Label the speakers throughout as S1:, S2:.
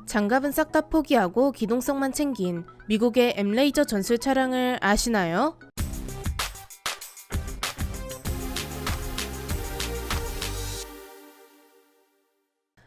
S1: 장갑은 싹 다 포기하고 기동성만 챙긴 미국의 M-레이저 전술 차량을 아시나요?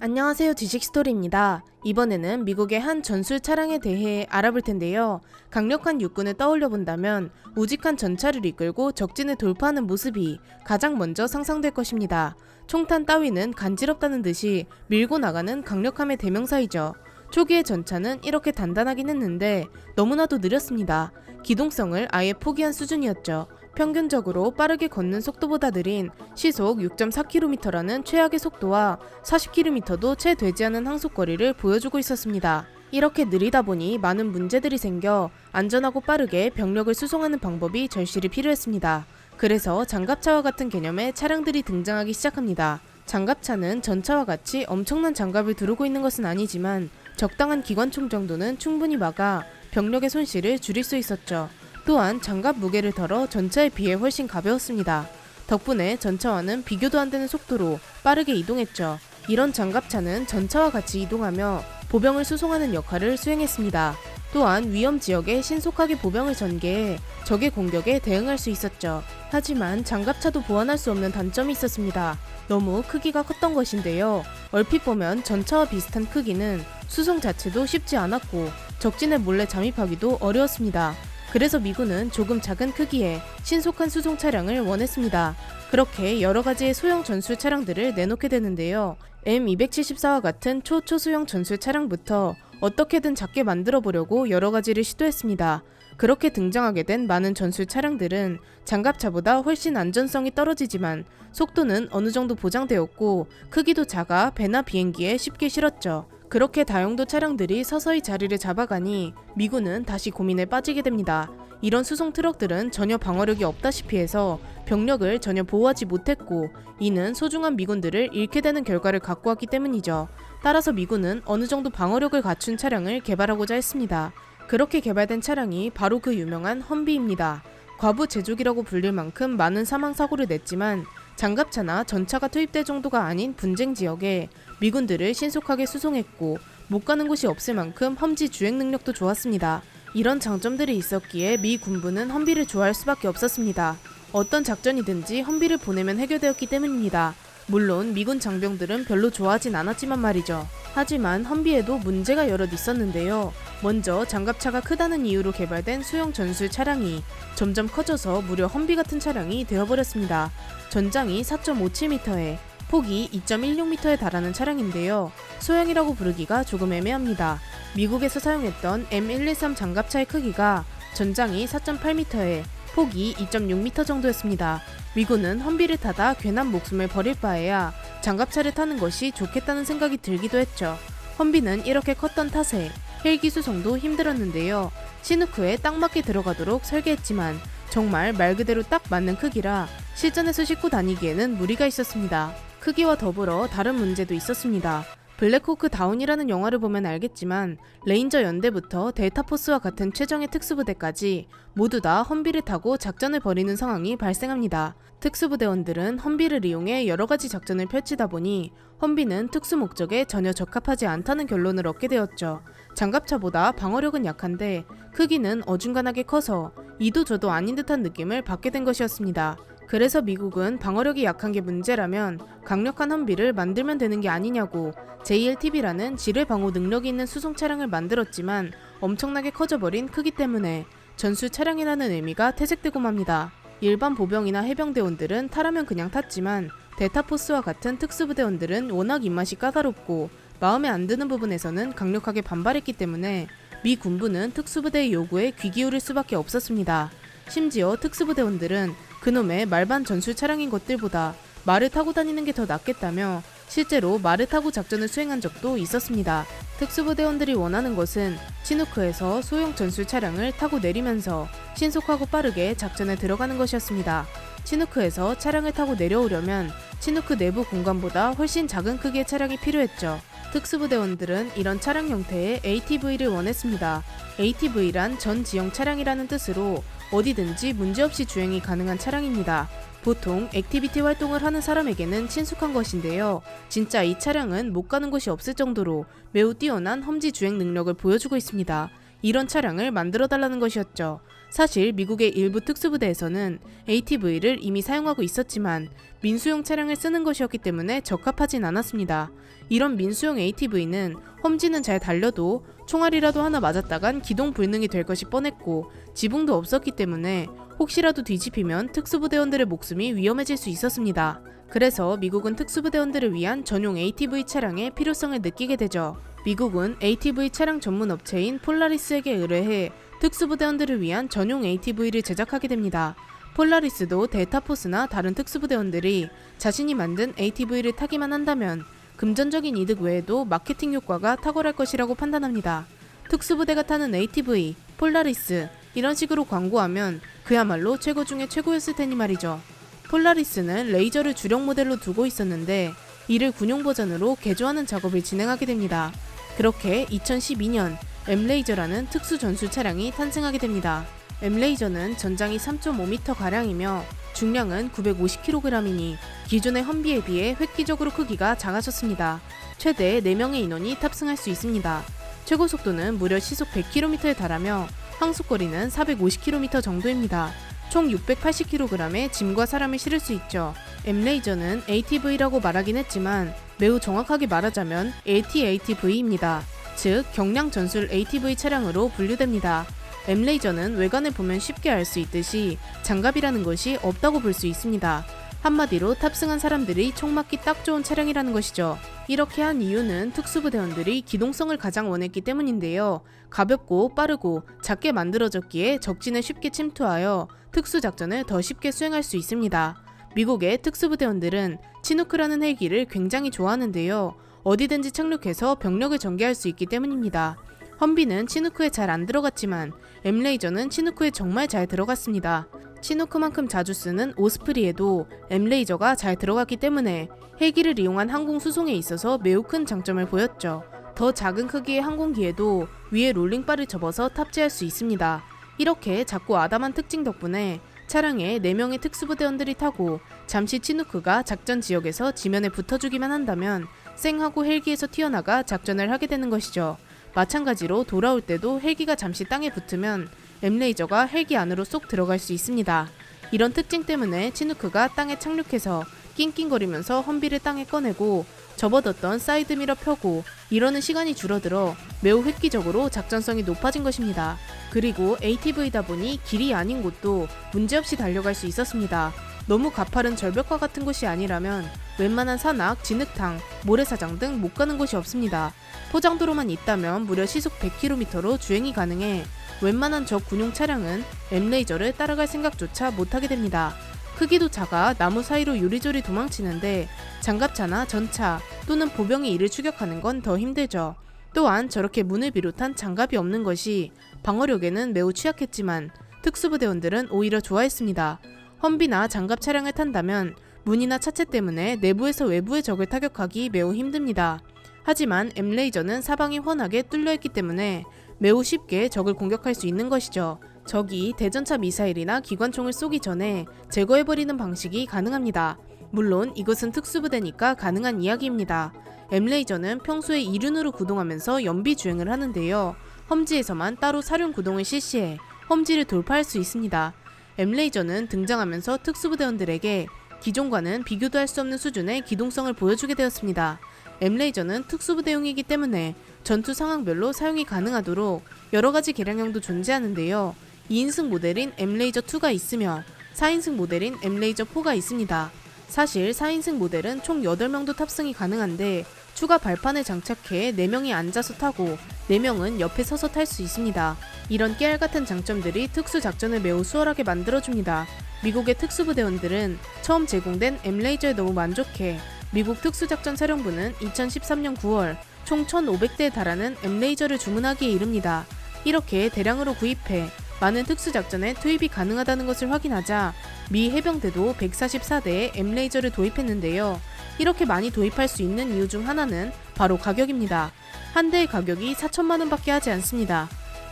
S1: 안녕하세요, 지식스토리입니다. 이번에는 미국의 한 전술 차량에 대해 알아볼 텐데요. 강력한 육군을 떠올려 본다면 우직한 전차를 이끌고 적진을 돌파하는 모습이 가장 먼저 상상될 것입니다. 총탄 따위는 간지럽다는 듯이 밀고 나가는 강력함의 대명사이죠. 초기의 전차는 이렇게 단단하긴 했는데 너무나도 느렸습니다. 기동성을 아예 포기한 수준이었죠. 평균적으로 빠르게 걷는 속도보다 느린 시속 6.4km라는 최악의 속도와 40km도 채 되지 않은 항속거리를 보여주고 있었습니다. 이렇게 느리다 보니 많은 문제들이 생겨 안전하고 빠르게 병력을 수송하는 방법이 절실히 필요했습니다. 그래서 장갑차와 같은 개념의 차량들이 등장하기 시작합니다. 장갑차는 전차와 같이 엄청난 장갑을 두르고 있는 것은 아니지만 적당한 기관총 정도는 충분히 막아 병력의 손실을 줄일 수 있었죠. 또한 장갑 무게를 덜어 전차에 비해 훨씬 가벼웠습니다. 덕분에 전차와는 비교도 안 되는 속도로 빠르게 이동했죠. 이런 장갑차는 전차와 같이 이동하며 보병을 수송하는 역할을 수행했습니다. 또한 위험 지역에 신속하게 보병을 전개해 적의 공격에 대응할 수 있었죠. 하지만 장갑차도 보완할 수 없는 단점이 있었습니다. 너무 크기가 컸던 것인데요. 얼핏 보면 전차와 비슷한 크기는 수송 자체도 쉽지 않았고 적진에 몰래 잠입하기도 어려웠습니다. 그래서 미군은 조금 작은 크기의 신속한 수송 차량을 원했습니다. 그렇게 여러 가지의 소형 전술 차량들을 내놓게 되는데요. M274와 같은 초소형 전술 차량부터 어떻게든 작게 만들어 보려고 여러 가지를 시도했습니다. 그렇게 등장하게 된 많은 전술 차량들은 장갑차보다 훨씬 안전성이 떨어지지만 속도는 어느 정도 보장되었고 크기도 작아 배나 비행기에 쉽게 실었죠. 그렇게 다용도 차량들이 서서히 자리를 잡아가니 미군은 다시 고민에 빠지게 됩니다. 이런 수송 트럭들은 전혀 방어력이 없다시피 해서 병력을 전혀 보호하지 못했고 이는 소중한 미군들을 잃게 되는 결과를 갖고 왔기 때문이죠. 따라서 미군은 어느 정도 방어력을 갖춘 차량을 개발하고자 했습니다. 그렇게 개발된 차량이 바로 그 유명한 험비입니다. 과부 제조기라고 불릴 만큼 많은 사망사고를 냈지만 장갑차나 전차가 투입될 정도가 아닌 분쟁 지역에 미군들을 신속하게 수송했고 못 가는 곳이 없을 만큼 험지 주행 능력도 좋았습니다. 이런 장점들이 있었기에 미 군부는 험비를 좋아할 수밖에 없었습니다. 어떤 작전이든지 험비를 보내면 해결되었기 때문입니다. 물론 미군 장병들은 별로 좋아하진 않았지만 말이죠. 하지만 험비에도 문제가 여럿 있었는데요. 먼저 장갑차가 크다는 이유로 개발된 소형 전술 차량이 점점 커져서 무려 험비 같은 차량이 되어버렸습니다. 전장이 4.57m에 폭이 2.16m에 달하는 차량인데요. 소형이라고 부르기가 조금 애매합니다. 미국에서 사용했던 M113 장갑차의 크기가 전장이 4.8m에 폭이 2.6m 정도였습니다. 미군은 험비를 타다 괜한 목숨을 버릴 바에야 장갑차를 타는 것이 좋겠다는 생각이 들기도 했죠. 험비는 이렇게 컸던 탓에 헬기 수송도 힘들었는데요. 시누크에 딱 맞게 들어가도록 설계했지만 정말 말 그대로 딱 맞는 크기라 실전에서 싣고 다니기에는 무리가 있었습니다. 크기와 더불어 다른 문제도 있었습니다. 블랙호크 다운이라는 영화를 보면 알겠지만 레인저 연대부터 델타포스와 같은 최정예 특수부대까지 모두 다 험비를 타고 작전을 벌이는 상황이 발생합니다. 특수부대원들은 험비를 이용해 여러가지 작전을 펼치다 보니 험비는 특수 목적에 전혀 적합하지 않다는 결론을 얻게 되었죠. 장갑차보다 방어력은 약한데 크기는 어중간하게 커서 이도 저도 아닌 듯한 느낌을 받게 된 것이었습니다. 그래서 미국은 방어력이 약한 게 문제라면 강력한 험비를 만들면 되는 게 아니냐고 JLTB라는 지뢰 방호 능력이 있는 수송 차량을 만들었지만 엄청나게 커져버린 크기 때문에 전술 차량이라는 의미가 퇴색되고 맙니다. 일반 보병이나 해병대원들은 타라면 그냥 탔지만 델타포스와 같은 특수부대원들은 워낙 입맛이 까다롭고 마음에 안 드는 부분에서는 강력하게 반발했기 때문에 미 군부는 특수부대의 요구에 귀 기울일 수밖에 없었습니다. 심지어 특수부대원들은 그놈의 말반 전술 차량인 것들보다 말을 타고 다니는 게 더 낫겠다며 실제로 말을 타고 작전을 수행한 적도 있었습니다. 특수부대원들이 원하는 것은 치누크에서 소형 전술 차량을 타고 내리면서 신속하고 빠르게 작전에 들어가는 것이었습니다. 치누크에서 차량을 타고 내려오려면 치누크 내부 공간보다 훨씬 작은 크기의 차량이 필요했죠. 특수부대원들은 이런 차량 형태의 ATV를 원했습니다. ATV란 전 지형 차량이라는 뜻으로 어디든지 문제없이 주행이 가능한 차량입니다. 보통 액티비티 활동을 하는 사람에게는 친숙한 것인데요. 진짜 이 차량은 못 가는 곳이 없을 정도로 매우 뛰어난 험지 주행 능력을 보여주고 있습니다. 이런 차량을 만들어달라는 것이었죠. 사실 미국의 일부 특수부대에서는 ATV를 이미 사용하고 있었지만 민수용 차량을 쓰는 것이었기 때문에 적합하진 않았습니다. 이런 민수용 ATV는 험지는 잘 달려도 총알이라도 하나 맞았다간 기동 불능이 될 것이 뻔했고 지붕도 없었기 때문에 혹시라도 뒤집히면 특수부대원들의 목숨이 위험해질 수 있었습니다. 그래서 미국은 특수부대원들을 위한 전용 ATV 차량의 필요성을 느끼게 되죠. 미국은 ATV 차량 전문 업체인 폴라리스에게 의뢰해 특수부대원들을 위한 전용 ATV를 제작하게 됩니다. 폴라리스도 델타포스나 다른 특수부대원들이 자신이 만든 ATV를 타기만 한다면 금전적인 이득 외에도 마케팅 효과가 탁월할 것이라고 판단합니다. 특수부대가 타는 ATV, 폴라리스 이런 식으로 광고하면 그야말로 최고 중에 최고였을 테니 말이죠. 폴라리스는 레이저를 주력 모델로 두고 있었는데 이를 군용 버전으로 개조하는 작업을 진행하게 됩니다. 그렇게 2012년 M레이저라는 특수 전술 차량이 탄생하게 됩니다. M레이저는 전장이 3.5m가량이며 중량은 950kg이니 기존의 험비에 비해 획기적으로 크기가 작아졌습니다. 최대 4명의 인원이 탑승할 수 있습니다. 최고 속도는 무려 시속 100km에 달하며 항속거리는 450km 정도입니다. 총 680kg의 짐과 사람을 실을 수 있죠. M레이저는 ATV라고 말하긴 했지만 매우 정확하게 말하자면 LTATV입니다. 즉 경량 전술 ATV 차량으로 분류됩니다. M레이저는 외관을 보면 쉽게 알 수 있듯이 장갑이라는 것이 없다고 볼 수 있습니다. 한마디로 탑승한 사람들이 총 맞기 딱 좋은 차량이라는 것이죠. 이렇게 한 이유는 특수부대원들이 기동성을 가장 원했기 때문인데요. 가볍고 빠르고 작게 만들어졌기에 적진에 쉽게 침투하여 특수작전을 더 쉽게 수행할 수 있습니다. 미국의 특수부대원들은 치누크라는 헬기를 굉장히 좋아하는데요. 어디든지 착륙해서 병력을 전개할 수 있기 때문입니다. 험비는 치누크에 잘 안 들어갔지만 M레이저는 치누크에 정말 잘 들어갔습니다. 치누크만큼 자주 쓰는 오스프리에도 M레이저가 잘 들어갔기 때문에 헬기를 이용한 항공 수송에 있어서 매우 큰 장점을 보였죠. 더 작은 크기의 항공기에도 위에 롤링바를 접어서 탑재할 수 있습니다. 이렇게 작고 아담한 특징 덕분에 차량에 4명의 특수부대원들이 타고 잠시 치누크가 작전 지역에서 지면에 붙어주기만 한다면 쌩하고 헬기에서 튀어나가 작전을 하게 되는 것이죠. 마찬가지로 돌아올 때도 헬기가 잠시 땅에 붙으면 M레이저가 헬기 안으로 쏙 들어갈 수 있습니다. 이런 특징 때문에 치누크가 땅에 착륙해서 낑낑거리면서 험비를 땅에 꺼내고 접어뒀던 사이드미러 펴고 이러는 시간이 줄어들어 매우 획기적으로 작전성이 높아진 것입니다. 그리고 ATV다 보니 길이 아닌 곳도 문제없이 달려갈 수 있었습니다. 너무 가파른 절벽과 같은 곳이 아니라면 웬만한 산악, 진흙탕, 모래사장 등 못 가는 곳이 없습니다. 포장도로만 있다면 무려 시속 100km로 주행이 가능해 웬만한 저군용 차량은 M레이저를 따라갈 생각조차 못하게 됩니다. 크기도 작아 나무 사이로 요리조리 도망치는데 장갑차나 전차 또는 보병이 이를 추격하는 건 더 힘들죠. 또한 저렇게 문을 비롯한 장갑이 없는 것이 방어력에는 매우 취약했지만 특수부대원들은 오히려 좋아했습니다. 험비나 장갑 차량을 탄다면 문이나 차체 때문에 내부에서 외부의 적을 타격하기 매우 힘듭니다. 하지만 M레이저는 사방이 훤하게 뚫려있기 때문에 매우 쉽게 적을 공격할 수 있는 것이죠. 적이 대전차 미사일이나 기관총을 쏘기 전에 제거해버리는 방식이 가능합니다. 물론 이것은 특수부대니까 가능한 이야기입니다. M레이저는 평소에 이륜으로 구동하면서 연비 주행을 하는데요. 험지에서만 따로 사륜 구동을 실시해 험지를 돌파할 수 있습니다. M레이저는 등장하면서 특수부대원들에게 기존과는 비교도 할 수 없는 수준의 기동성을 보여주게 되었습니다. M레이저는 특수부대용이기 때문에 전투 상황별로 사용이 가능하도록 여러가지 개량형도 존재하는데요. 2인승 모델인 M레이저2가 있으며 4인승 모델인 M레이저4가 있습니다. 사실 4인승 모델은 총 8명도 탑승이 가능한데 추가 발판을 장착해 4명이 앉아서 타고 4명은 옆에 서서 탈 수 있습니다. 이런 깨알같은 장점들이 특수작전을 매우 수월하게 만들어줍니다. 미국의 특수부대원들은 처음 제공된 M레이저에 너무 만족해 미국 특수작전사령부는 2013년 9월 총 1,500대에 달하는 M레이저를 주문하기에 이릅니다. 이렇게 대량으로 구입해 많은 특수작전에 투입이 가능하다는 것을 확인하자 미 해병대도 144대의 M레이저를 도입했는데요. 이렇게 많이 도입할 수 있는 이유 중 하나는 바로 가격입니다. 한 대의 가격이 4천만 원밖에 하지 않습니다.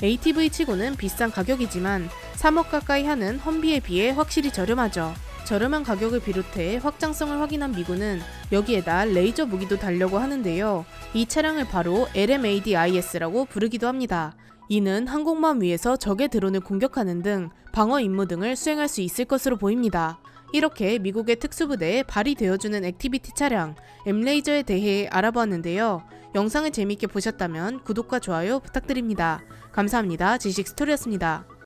S1: ATV 치고는 비싼 가격이지만 3억 가까이 하는 험비에 비해 확실히 저렴하죠. 저렴한 가격을 비롯해 확장성을 확인한 미군은 여기에다 레이저 무기도 달려고 하는데요. 이 차량을 바로 LMADIS라고 부르기도 합니다. 이는 항공모함 위에서 적의 드론을 공격하는 등 방어 임무 등을 수행할 수 있을 것으로 보입니다. 이렇게 미국의 특수부대에 발이 되어주는 액티비티 차량 M레이저에 대해 알아보았는데요. 영상을 재미있게 보셨다면 구독과 좋아요 부탁드립니다. 감사합니다. 지식스토리였습니다.